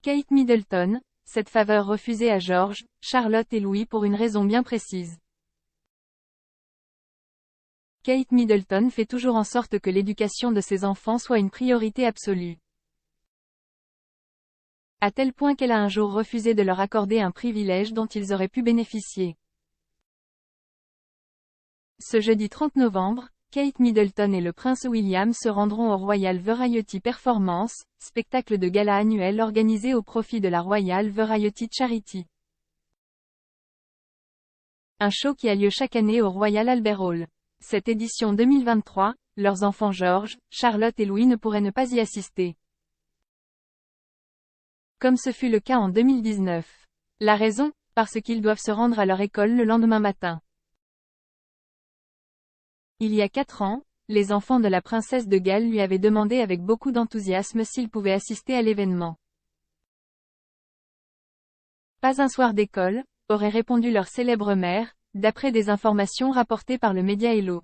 Kate Middleton, cette faveur refusée à George, Charlotte et Louis pour une raison bien précise. Kate Middleton fait toujours en sorte que l'éducation de ses enfants soit une priorité absolue. À tel point qu'elle a un jour refusé de leur accorder un privilège dont ils auraient pu bénéficier. Ce jeudi 30 novembre, Kate Middleton et le prince William se rendront au Royal Variety Performance, spectacle de gala annuel organisé au profit de la Royal Variety Charity. Un show qui a lieu chaque année au Royal Albert Hall. Cette édition 2023, leurs enfants George, Charlotte et Louis ne pourraient ne pas y assister. Comme ce fut le cas en 2019. La raison, parce qu'ils doivent se rendre à leur école le lendemain matin. Il y a 4 ans, les enfants de la princesse de Galles lui avaient demandé avec beaucoup d'enthousiasme s'ils pouvaient assister à l'événement. Pas un soir d'école, aurait répondu leur célèbre mère, d'après des informations rapportées par le média Hello.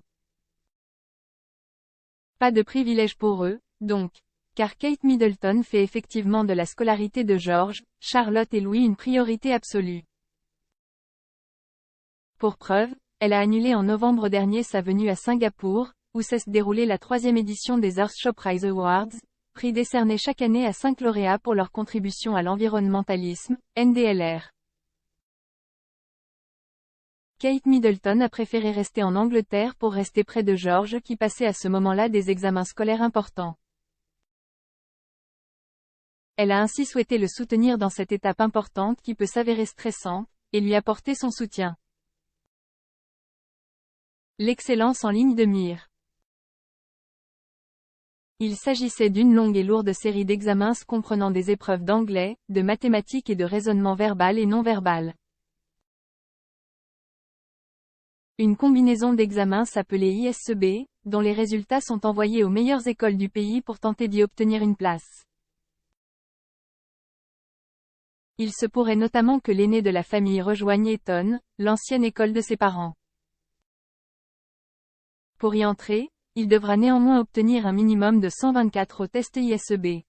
Pas de privilège pour eux, donc. Car Kate Middleton fait effectivement de la scolarité de George, Charlotte et Louis une priorité absolue. Pour preuve, elle a annulé en novembre dernier sa venue à Singapour, où s'est déroulée la 3e édition des Earthshot Prize Awards, prix décerné chaque année à 5 lauréats pour leur contribution à l'environnementalisme, NDLR. Kate Middleton a préféré rester en Angleterre pour rester près de George qui passait à ce moment-là des examens scolaires importants. Elle a ainsi souhaité le soutenir dans cette étape importante qui peut s'avérer stressante, et lui apporter son soutien. L'excellence en ligne de mire. Il s'agissait d'une longue et lourde série d'examens comprenant des épreuves d'anglais, de mathématiques et de raisonnement verbal et non verbal. Une combinaison d'examens s'appelait ISEB, dont les résultats sont envoyés aux meilleures écoles du pays pour tenter d'y obtenir une place. Il se pourrait notamment que l'aîné de la famille rejoigne Eton, l'ancienne école de ses parents. Pour y entrer, il devra néanmoins obtenir un minimum de 124 au test ISEB.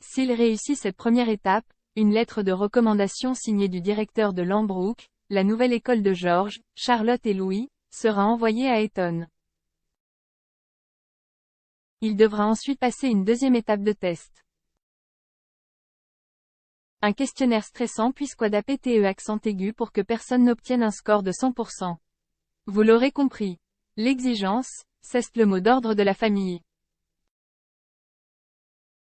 S'il réussit cette première étape, une lettre de recommandation signée du directeur de Lambrook, la nouvelle école de George, Charlotte et Louis, sera envoyée à Eton. Il devra ensuite passer une deuxième étape de test. Un questionnaire stressant puisqu'quad APTE accent aigu pour que personne n'obtienne un score de 100%. Vous l'aurez compris. L'exigence, c'est le mot d'ordre de la famille.